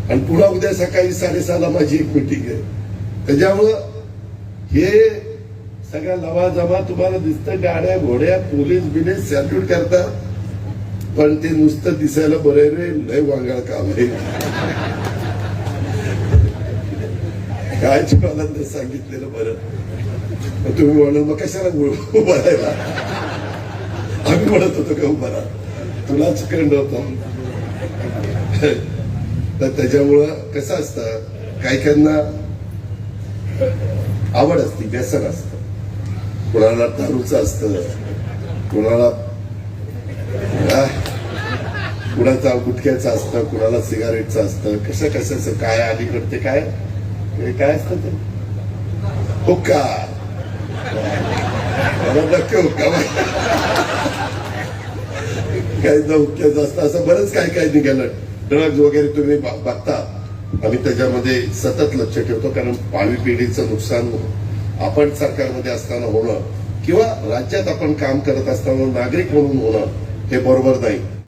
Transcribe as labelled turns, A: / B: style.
A: आणि पुन्हा उद्या सकाळी 6:30ला माझी एक मीटिंग आहे. त्याच्यामुळं हे सगळ्या लवाजमा तुम्हाला दिसतं, गाड्या घोड्या पोलीस बिलीस सॅल्यूट करतात, पण ते नुसतं दिसायला बरं रे, लय वांगाळ काम आहे. काय मला सांगितलेलं बरं, तुम्ही म्हणाल मग कशाला उभा राहिला. आम्ही म्हणत होतो का उभा राहा, तुलाच खंड होता. तर त्याच्यामुळं कसं असतं, काहीकांना आवड असते, व्यसन असतं, कुणाला दारूचं असतं, कुणाला कुणाचा गुटख्याचं असतं, कुणाला सिगारेटचं असतं, कशाचं काय अलीकडे ते काय असतं ते हुक्का, नक्की हुक्का, काही हुक्क्याचं असतं, असं बरंच काय निघालं. ड्रग्ज वगैरे तुम्ही बघता, आम्ही त्याच्यामध्ये सतत लक्ष ठेवतो, कारण भावी पिढीचं नुकसान आपण सरकारमध्ये असताना होणं किंवा राज्यात आपण काम करत असताना नागरिक म्हणून होणं हे बरोबर नाही.